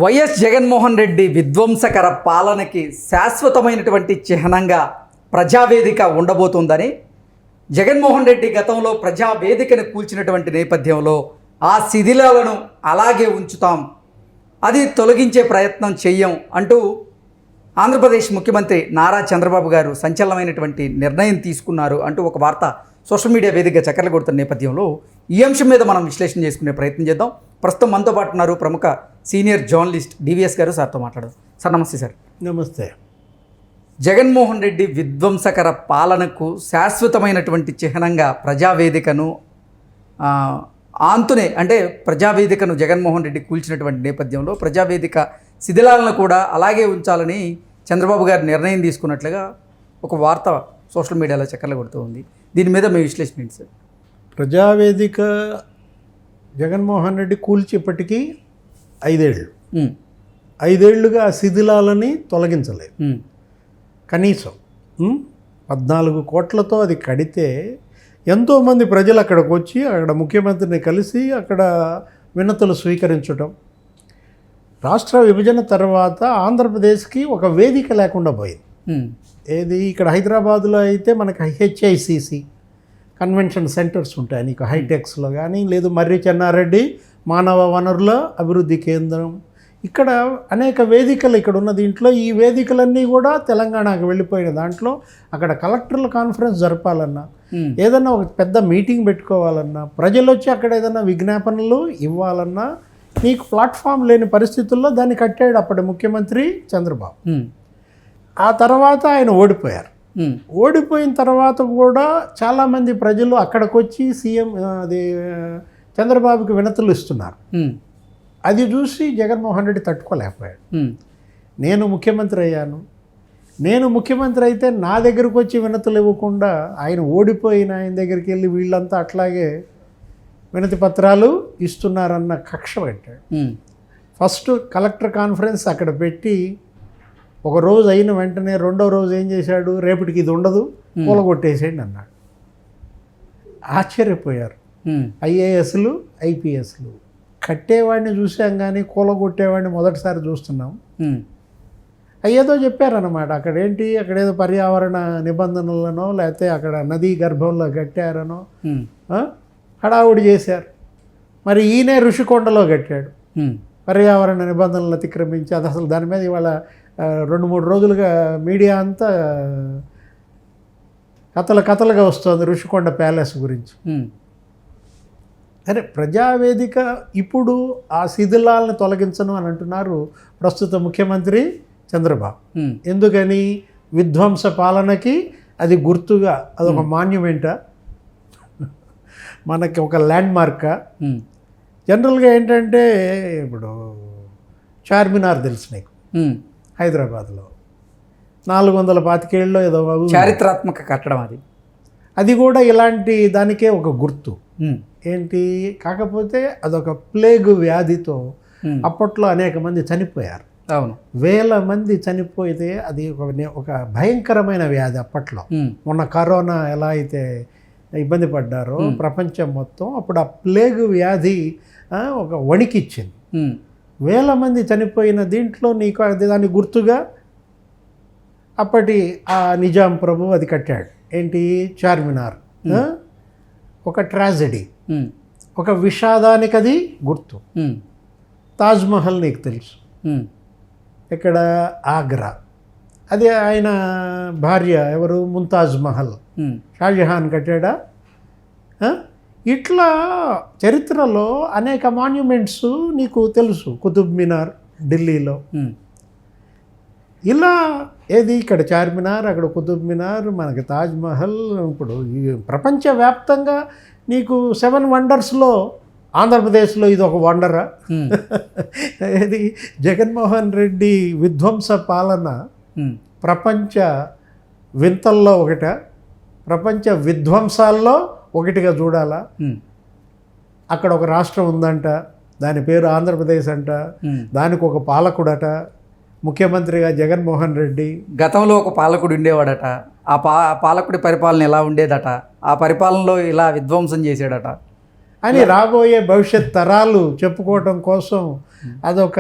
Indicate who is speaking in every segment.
Speaker 1: YS Jaganmohan Reddy విధ్వంసకర పాలనకి శాశ్వతమైనటువంటి చిహ్నంగా ప్రజావేదిక ఉండబోతుందని జగన్మోహన్ రెడ్డి గతంలో ప్రజావేదికను కూల్చినటువంటి నేపథ్యంలో ఆ శిథిలాలను అలాగే ఉంచుతాం, అది తొలగించే ప్రయత్నం చెయ్యం అంటూ ఆంధ్రప్రదేశ్ ముఖ్యమంత్రి నారా చంద్రబాబు గారు సంచలనమైనటువంటి నిర్ణయం తీసుకున్నారు అంటూ ఒక వార్త సోషల్ మీడియా వేదికగా చక్కర్లు కొడుతున్న నేపథ్యంలో ఈ అంశం మీద మనం విశ్లేషణ చేసుకునే ప్రయత్నం చేద్దాం. ప్రస్తుతం మనతో పాటు ఉన్నారు ప్రముఖ సీనియర్ జర్నలిస్ట్ డివిఎస్ గారు. సార్తో మాట్లాడదాం. సార్ నమస్తే. సార్
Speaker 2: నమస్తే.
Speaker 1: జగన్మోహన్ రెడ్డి విధ్వంసకర పాలనకు శాశ్వతమైనటువంటి చిహ్నంగా ప్రజావేదికను ఆంతునే అంటే ప్రజావేదికను జగన్మోహన్ రెడ్డి కూల్చినటువంటి నేపథ్యంలో ప్రజావేదిక శిథిలాలను కూడా అలాగే ఉంచాలని చంద్రబాబు గారు నిర్ణయం తీసుకున్నట్లుగా ఒక వార్త సోషల్ మీడియాలో చక్కర్లు కొడుతూ ఉంది. దీని మీద మీ విశ్లేషణ ఏంటి సార్?
Speaker 2: ప్రజావేదిక జగన్మోహన్ రెడ్డి కూల్చి ఇప్పటికీ 5 ఏళ్ళు. 5 ఏళ్లుగా ఆ శిథిలాలని తొలగించలేదు. కనీసం 14 కోట్లతో అది కడితే ఎంతోమంది ప్రజలు అక్కడికి వచ్చి అక్కడ ముఖ్యమంత్రిని కలిసి అక్కడ వినతులు స్వీకరించడం. రాష్ట్ర విభజన తర్వాత ఆంధ్రప్రదేశ్కి ఒక వేదిక లేకుండా పోయింది. ఏది ఇక్కడ హైదరాబాద్లో అయితే మనకి హెచ్ఐసిసి కన్వెన్షన్ సెంటర్స్ ఉంటాయి, నీకు హైటెక్స్లో కానీ, లేదు మర్రి చెన్నారెడ్డి మానవ వనరుల అభివృద్ధి కేంద్రం, ఇక్కడ అనేక వేదికలు ఇక్కడ ఉన్న దీంట్లో ఈ వేదికలన్నీ కూడా తెలంగాణకు వెళ్ళిపోయిన దాంట్లో అక్కడ కలెక్టర్ల కాన్ఫరెన్స్ జరపాలన్నా, ఏదన్నా ఒక పెద్ద మీటింగ్ పెట్టుకోవాలన్నా, ప్రజలు వచ్చి అక్కడ ఏదైనా విజ్ఞాపనలు ఇవ్వాలన్నా నీకు ప్లాట్ఫామ్ లేని పరిస్థితుల్లో దాన్ని కట్టాడు అప్పటి ముఖ్యమంత్రి చంద్రబాబు. ఆ తర్వాత ఆయన ఓడిపోయారు. ఓడిపోయిన తర్వాత కూడా చాలామంది ప్రజలు అక్కడికి వచ్చి సీఎం అది చంద్రబాబుకి వినతులు ఇస్తున్నారు. అది చూసి జగన్మోహన్ రెడ్డి తట్టుకోలేకపోయాడు. నేను ముఖ్యమంత్రి అయ్యాను, నేను ముఖ్యమంత్రి అయితే నా దగ్గరకు వచ్చి వినతులు ఇవ్వకుండా ఆయన ఓడిపోయిన ఆయన దగ్గరికి వెళ్ళి వీళ్ళంతా అట్లాగే వినతి పత్రాలు ఇస్తున్నారన్న కక్ష పెట్టాడు. ఫస్ట్ కలెక్టర్ కాన్ఫరెన్స్ అక్కడ పెట్టి ఒక రోజు అయిన వెంటనే రెండో రోజు ఏం చేశాడు, రేపటికి ఇది ఉండదు కూలగొట్టేసేయండి అన్నాడు. ఆశ్చర్యపోయారు ఐఏఎస్లు ఐపీఎస్లు. కట్టేవాడిని చూసాం కానీ కూలగొట్టేవాడిని మొదటిసారి చూస్తున్నాం. అయ్యేదో చెప్పారన్నమాట. అక్కడేదో పర్యావరణ నిబంధనలనో లేకపోతే అక్కడ నదీ గర్భంలో కట్టారనో హడావుడి చేశారు. మరి ఈయనే ఋషికొండలో కట్టాడు, పర్యావరణ నిబంధనలు అతిక్రమించి. అది అసలు దాని మీద ఇవాళ 2-3 రోజులుగా మీడియా అంతా కథలుగా వస్తుంది ఋషికొండ ప్యాలెస్ గురించి. అరే ప్రజావేదిక ఇప్పుడు ఆ శిథిలాలను తొలగించను అని అంటున్నారు ప్రస్తుత ముఖ్యమంత్రి చంద్రబాబు. ఎందుకని? విధ్వంస పాలనకి అది గుర్తుగా, అదొక మాన్యుమెంటా, మనకి ఒక ల్యాండ్ మార్కా. జనరల్గా ఏంటంటే ఇప్పుడు చార్మినార్ తెలుసు నీకు, హైదరాబాద్లో 425 ఏళ్ళలో ఏదో
Speaker 1: చారిత్రాత్మక కట్టడం.
Speaker 2: అది కూడా ఇలాంటి దానికే ఒక గుర్తు. ఏంటి? కాకపోతే అదొక ప్లేగ్ వ్యాధితో అప్పట్లో అనేక మంది చనిపోయారు.
Speaker 1: అవును,
Speaker 2: వేల మంది చనిపోతే అది ఒక భయంకరమైన వ్యాధి అప్పట్లో. మొన్న కరోనా ఎలా అయితే ఇబ్బంది పడ్డారో ప్రపంచం మొత్తం, అప్పుడు ఆ ప్లేగ్ వ్యాధి ఒక వణికిచ్చింది. వేల మంది చనిపోయిన దీంట్లో నీకు దాని గుర్తుగా అప్పటి ఆ నిజాం ప్రభు అది కట్టాడు. ఏంటి? చార్మినార్. ఒక ట్రాజడీ, ఒక విషాదానికి అది గుర్తు. తాజ్మహల్ నీకు తెలుసు, ఇక్కడ ఆగ్రా, అది ఆయన భార్య ఎవరు, ముంతాజ్ మహల్, షాజహాన్ కట్టాడా. ఇట్లా చరిత్రలో అనేక మాన్యుమెంట్స్ నీకు తెలుసు. కుతుబ్ మినార్ ఢిల్లీలో, ఇలా ఏది ఇక్కడ చార్మినార్, అక్కడ కుతుబ్ మినార్, మనకి తాజ్మహల్. ఇప్పుడు ప్రపంచవ్యాప్తంగా నీకు 7 వండర్స్లో ఆంధ్రప్రదేశ్లో ఇది ఒక వండరా? ఏది? జగన్మోహన్ రెడ్డి విధ్వంస పాలన ప్రపంచ వింతల్లో ఒకట, ప్రపంచ విధ్వంసాల్లో ఒకటిగా చూడాలా. అక్కడ ఒక రాష్ట్రం ఉందంట, దాని పేరు ఆంధ్రప్రదేశ్ అంట, దానికి ఒక పాలకుడట, ముఖ్యమంత్రిగా జగన్మోహన్ రెడ్డి.
Speaker 1: గతంలో ఒక పాలకుడు ఉండేవాడట, ఆ పాలకుడి పరిపాలన ఎలా ఉండేదట, ఆ పరిపాలనలో ఇలా విధ్వంసం చేసాడట
Speaker 2: అని రాబోయే భవిష్యత్ తరాలు చెప్పుకోవటం కోసం అదొక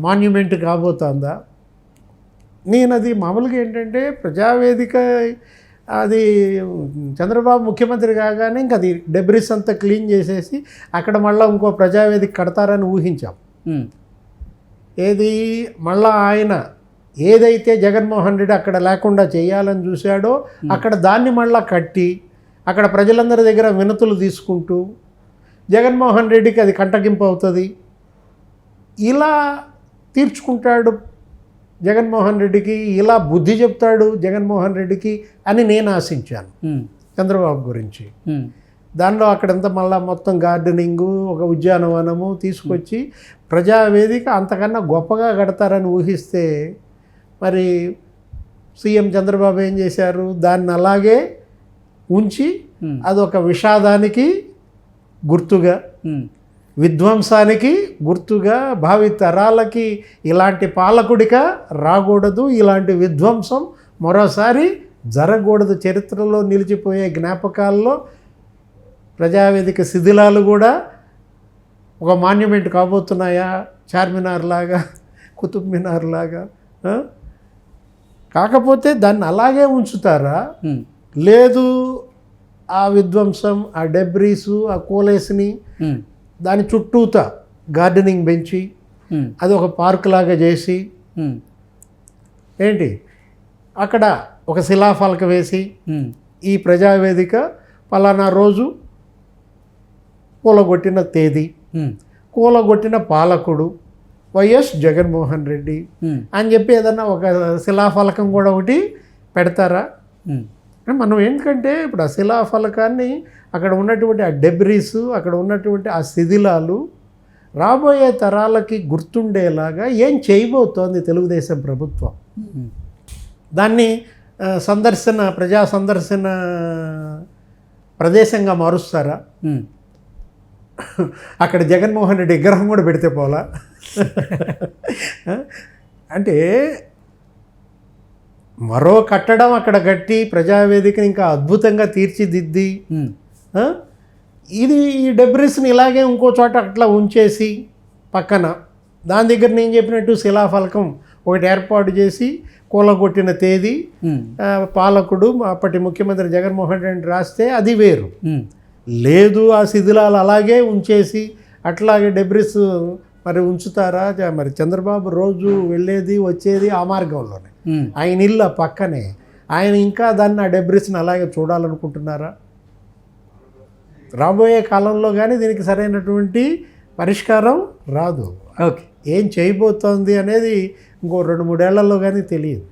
Speaker 2: మాన్యుమెంట్ కాబోతుందా? నేను అది మామూలుగా ఏంటంటే ప్రజావేదిక అది చంద్రబాబు ముఖ్యమంత్రి కాగానే ఇంక అది డెబ్రిస్ అంతా క్లీన్ చేసేసి అక్కడ మళ్ళీ ఇంకో ప్రజావేదిక కడతారని ఊహించాం. ఏది మళ్ళా ఆయన ఏదైతే జగన్మోహన్ రెడ్డి అక్కడ లేకుండా చేయాలని చూశాడో అక్కడ దాన్ని మళ్ళా కట్టి అక్కడ ప్రజలందరి దగ్గర వినతులు తీసుకుంటూ జగన్మోహన్ రెడ్డికి అది కంటగింపు అవుతుంది, ఇలా తీర్చుకుంటాడు జగన్మోహన్ రెడ్డికి, ఇలా బుద్ధి చెప్తాడు జగన్మోహన్ రెడ్డికి అని నేను ఆశించాను చంద్రబాబు గురించి. దానిలో అక్కడంతా మళ్ళీ మొత్తం గార్డెనింగు, ఒక ఉద్యానవనము తీసుకొచ్చి ప్రజావేదిక అంతకన్నా గొప్పగా కడతారని ఊహిస్తే మరి సీఎం చంద్రబాబు ఏం చేశారు, దాన్ని అలాగే ఉంచి అదొక విషాదానికి గుర్తుగా, విధ్వంసానికి గుర్తుగా, భావి తరాలకి ఇలాంటి పాలకుడిగా రాకూడదు, ఇలాంటి విధ్వంసం మరోసారి జరగకూడదు, చరిత్రలో నిలిచిపోయే జ్ఞాపకాల్లో ప్రజావేదిక శిథిలాలు కూడా ఒక మాన్యుమెంట్ కాబోతున్నాయా, చార్మినార్ లాగా, కుతుబ్ మినార్ లాగా. కాకపోతే దాన్ని అలాగే ఉంచుతారా, లేదు ఆ విధ్వంసం, ఆ డెబ్రీసు, ఆ కోలేస్ని దాని చుట్టూత గార్డెనింగ్ పెంచి అది ఒక పార్క్ లాగా చేసి ఏంటి అక్కడ ఒక శిలాఫలక వేసి ఈ ప్రజావేదిక పలానా రోజు కూలగొట్టిన తేదీ, కూలగొట్టిన పాలకుడు వైఎస్ జగన్మోహన్ రెడ్డి అని చెప్పి ఏదన్నా ఒక శిలాఫలకం కూడా ఒకటి పెడతారా? మనం ఎందుకంటే ఇప్పుడు ఆ శిలాఫలకాన్ని అక్కడ ఉన్నటువంటి ఆ డెబ్రీస్, అక్కడ ఉన్నటువంటి ఆ శిథిలాలు రాబోయే తరాలకి గుర్తుండేలాగా ఏం చేయబోతోంది తెలుగుదేశం ప్రభుత్వం? దాన్ని ప్రజా సందర్శన ప్రదేశంగా మారుస్తారా? అక్కడ జగన్మోహన్ రెడ్డి విగ్రహం కూడా పెడితే పోలా? అంటే మరో కట్టడం అక్కడ కట్టి ప్రజావేదికని ఇంకా అద్భుతంగా తీర్చిదిద్ది ఇది ఈ డెబ్రిస్ని ఇలాగే ఇంకో చోట అట్లా ఉంచేసి పక్కన దాని దగ్గర నేను చెప్పినట్టు శిలాఫలకం ఒకటి ఏర్పాటు చేసి కూలగొట్టిన తేదీ, పాలకుడు అప్పటి ముఖ్యమంత్రి జగన్మోహన్ రెడ్డి రాస్తే అది వేరు. లేదు ఆ శిథిలాలు అలాగే ఉంచేసి అట్లాగే డెబ్రిస్ మరి ఉంచుతారా? మరి చంద్రబాబు రోజు వెళ్ళేది వచ్చేది ఆ మార్గంలోనే, ఆయన ఇల్లు పక్కనే, ఆయన ఇంకా దాన్ని ఆ డెబ్రిస్ని అలాగే చూడాలనుకుంటున్నారా? రాబోయే కాలంలో కానీ దీనికి సరైనటువంటి పరిష్కారం రాదు.
Speaker 1: ఓకే,
Speaker 2: ఏం చేయబోతోంది అనేది ఇంకో 2-3 ఏళ్లలో కానీ తెలియదు.